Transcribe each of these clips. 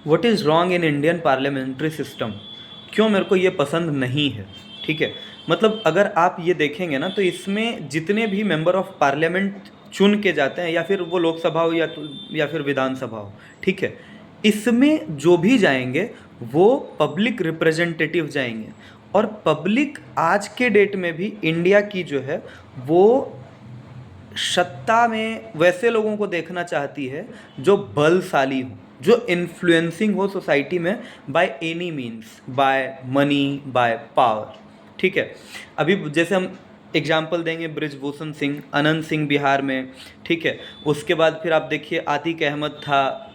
What is wrong in Indian parliamentary system, क्यों मेरे को ये पसंद नहीं है। ठीक है, मतलब अगर आप ये देखेंगे ना तो इसमें जितने भी मेंबर ऑफ पार्लियामेंट चुन के जाते हैं, या फिर वो लोकसभा हो या फिर विधानसभा हो, ठीक है, इसमें जो भी जाएंगे वो पब्लिक रिप्रेजेंटेटिव जाएंगे। और पब्लिक आज के डेट में भी इंडिया की जो है वो सत्ता में वैसे लोगों को देखना चाहती है जो बलशाली हो, जो इन्फ्लुएंसिंग हो सोसाइटी में by any means, by money, by power. ठीक है, अभी जैसे हम एग्जाम्पल देंगे ब्रिजभूषण सिंह, अनंत सिंह बिहार में। ठीक है, उसके बाद फिर आप देखिए आतिक अहमद था,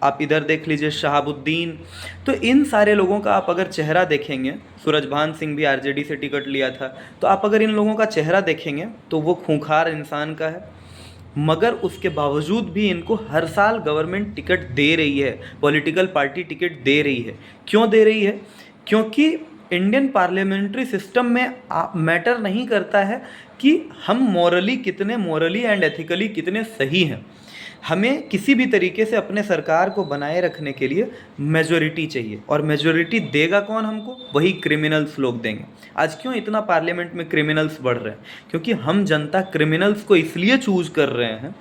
आप इधर देख लीजिए शहाबुद्दीन। तो इन सारे लोगों का आप अगर चेहरा देखेंगे, सूरजभान सिंह भी आरजेडी से टिकट लिया था, तो आप अगर इन लोगों का चेहरा देखेंगे तो वो खूंखार इंसान का है। मगर उसके बावजूद भी इनको हर साल गवर्नमेंट टिकट दे रही है, पॉलिटिकल पार्टी टिकट दे रही है। क्यों दे रही है? क्योंकि इंडियन पार्लियामेंट्री सिस्टम में मैटर नहीं करता है कि हम मोरली एंड एथिकली कितने सही हैं। हमें किसी भी तरीके से अपने सरकार को बनाए रखने के लिए मेजोरिटी चाहिए, और मेजोरिटी देगा कौन हमको? वही क्रिमिनल्स लोग देंगे। आज क्यों इतना पार्लियामेंट में क्रिमिनल्स बढ़ रहे हैं? क्योंकि हम जनता क्रिमिनल्स को इसलिए चूज कर रहे हैं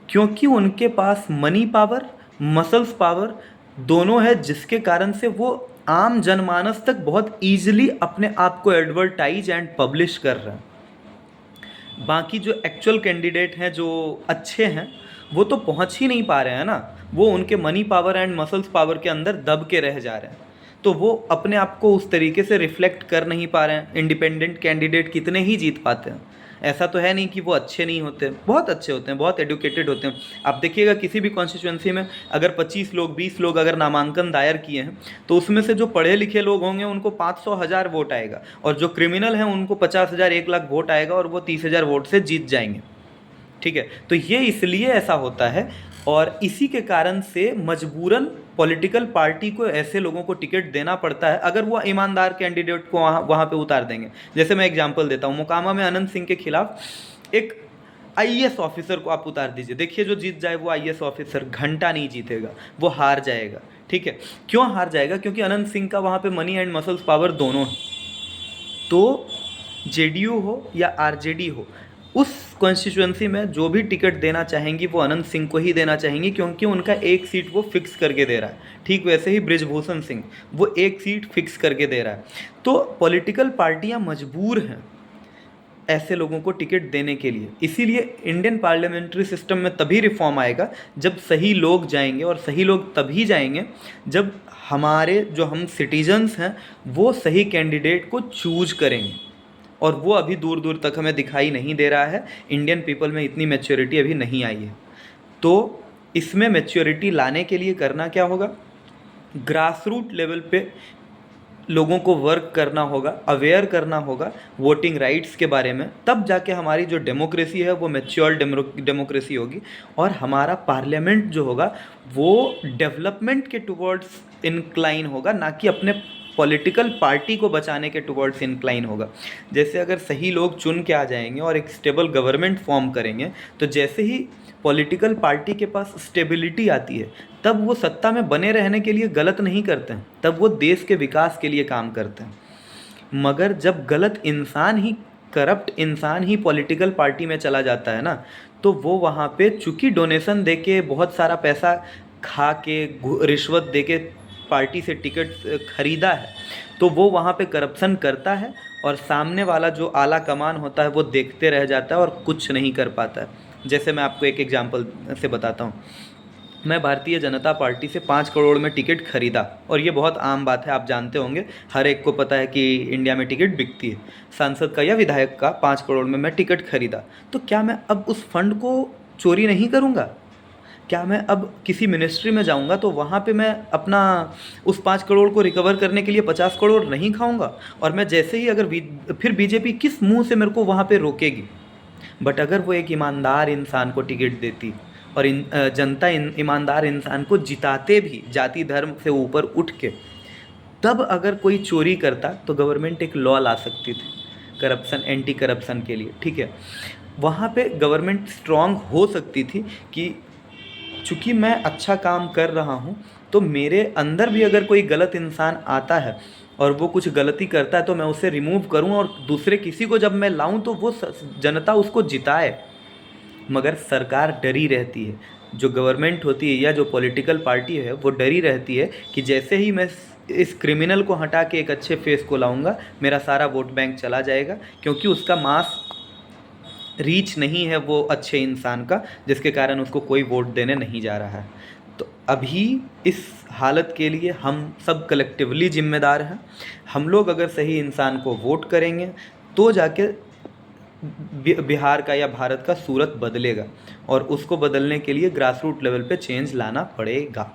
क्योंकि उनके पास मनी पावर, मसल्स पावर दोनों है, जिसके कारण से वो आम जनमानस तक बहुत ईजिली अपने आप को एडवर्टाइज एंड पब्लिश कर रहे हैं। बाकी जो एक्चुअल कैंडिडेट हैं, जो अच्छे हैं, वो तो पहुंच ही नहीं पा रहे हैं ना। वो उनके money power and muscles power के अंदर दब के रह जा रहे हैं, तो वो अपने आप को उस तरीके से रिफ्लेक्ट कर नहीं पा रहे हैं। इंडिपेंडेंट कैंडिडेट कितने ही जीत पाते हैं। ऐसा तो है नहीं कि वो अच्छे नहीं होते, बहुत अच्छे होते हैं, बहुत एडुकेटेड होते हैं। आप देखिएगा किसी भी कॉन्स्टिट्यूंसी में अगर 25 लोग 20 लोग अगर नामांकन दायर किए हैं, तो उसमें से जो पढ़े लिखे लोग होंगे उनको 500 1000 वोट आएगा, और जो क्रिमिनल हैं उनको 50,000 1 लाख वोट आएगा, और वो 30,000 वोट से जीत जाएंगे। ठीक है, तो ये इसलिए ऐसा होता है, और इसी के कारण से मजबूरन पॉलिटिकल पार्टी को ऐसे लोगों को टिकट देना पड़ता है अगर वो ईमानदार कैंडिडेट को वहाँ पे उतार देंगे। जैसे मैं एग्जांपल देता हूँ, मोकामा में अनंत सिंह के खिलाफ एक आईएएस ऑफिसर को आप उतार दीजिए, देखिए जो जीत जाए वो आईएएस ऑफिसर घंटा नहीं जीतेगा, वो हार जाएगा। ठीक है, क्यों हार जाएगा? क्योंकि अनंत सिंह का वहाँ पे मनी एंड मसल्स पावर दोनों है। तो जेडीयू हो या आरजेडी हो, उस कॉन्स्टिट्यूंसी में जो भी टिकट देना चाहेंगी वो अनंत सिंह को ही देना चाहेंगी, क्योंकि उनका एक सीट वो फिक्स करके दे रहा है। ठीक वैसे ही ब्रिजभूषण सिंह, वो एक सीट फिक्स करके दे रहा है। तो पॉलिटिकल पार्टियां मजबूर हैं ऐसे लोगों को टिकट देने के लिए। इसीलिए इंडियन पार्लियामेंट्री सिस्टम में तभी रिफॉर्म आएगा जब सही लोग जाएंगे, और सही लोग तभी जाएंगे जब हमारे जो हम सिटीजन्स हैं वो सही कैंडिडेट को चूज करेंगे। और वो अभी दूर दूर तक हमें दिखाई नहीं दे रहा है। इंडियन पीपल में इतनी मैच्योरिटी अभी नहीं आई है। तो इसमें मैच्योरिटी लाने के लिए करना क्या होगा? ग्रास रूट लेवल पे लोगों को वर्क करना होगा, अवेयर करना होगा वोटिंग राइट्स के बारे में। तब जाके हमारी जो डेमोक्रेसी है वो मैच्योर डेमोक्रेसी होगी, और हमारा पार्लियामेंट जो होगा वो डेवलपमेंट के टुवर्ड्स इनक्लाइन होगा, ना कि अपने पॉलिटिकल पार्टी को बचाने के टुवर्ड्स इनक्लाइन होगा। जैसे अगर सही लोग चुन के आ जाएंगे और एक स्टेबल गवर्नमेंट फॉर्म करेंगे, तो जैसे ही पॉलिटिकल पार्टी के पास स्टेबिलिटी आती है, तब वो सत्ता में बने रहने के लिए गलत नहीं करते हैं, तब वो देश के विकास के लिए काम करते हैं। मगर जब गलत इंसान ही, करप्ट इंसान ही पॉलिटिकल पार्टी में चला जाता है ना, तो वो वहाँ पे चूँकि डोनेशन दे के, बहुत सारा पैसा खा के, रिश्वत दे के पार्टी से टिकट खरीदा है, तो वो वहाँ पे करप्शन करता है, और सामने वाला जो आला कमान होता है वो देखते रह जाता है और कुछ नहीं कर पाता है। जैसे मैं आपको एक एग्जांपल से बताता हूँ। मैं भारतीय जनता पार्टी से 5 करोड़ में टिकट खरीदा, और ये बहुत आम बात है, आप जानते होंगे, हर एक को पता है कि इंडिया में टिकट बिकती है। सांसद का या विधायक का 5 करोड़ में मैं टिकट खरीदा, तो क्या मैं अब उस फंड को चोरी नहीं करूँगा? क्या मैं अब किसी मिनिस्ट्री में जाऊंगा तो वहाँ पे मैं अपना उस 5 करोड़ को रिकवर करने के लिए 50 करोड़ नहीं खाऊंगा? और मैं जैसे ही अगर फिर बीजेपी किस मुंह से मेरे को वहाँ पे रोकेगी? बट अगर वो एक ईमानदार इंसान को टिकट देती, और जनता ईमानदार इंसान को जिताते भी जाति धर्म से ऊपर उठ के, तब अगर कोई चोरी करता तो गवर्नमेंट एक लॉ ला सकती थी करप्शन, एंटी करप्शन के लिए। ठीक है, वहाँ पे गवर्नमेंट स्ट्रांग हो सकती थी कि चूँकि मैं अच्छा काम कर रहा हूँ, तो मेरे अंदर भी अगर कोई गलत इंसान आता है और वो कुछ गलती करता है तो मैं उसे रिमूव करूं और दूसरे किसी को जब मैं लाऊं तो वो जनता उसको जिताए। मगर सरकार डरी रहती है, जो गवर्नमेंट होती है या जो पॉलिटिकल पार्टी है वो डरी रहती है कि जैसे ही मैं इस क्रिमिनल को हटा के एक अच्छे फेस को लाऊंगा मेरा सारा वोट बैंक चला जाएगा, क्योंकि उसका मास रीच नहीं है वो अच्छे इंसान का, जिसके कारण उसको कोई वोट देने नहीं जा रहा है। तो अभी इस हालत के लिए हम सब कलेक्टिवली जिम्मेदार हैं। हम लोग अगर सही इंसान को वोट करेंगे तो जाके बिहार का या भारत का सूरत बदलेगा, और उसको बदलने के लिए ग्रास रूट लेवल पे चेंज लाना पड़ेगा।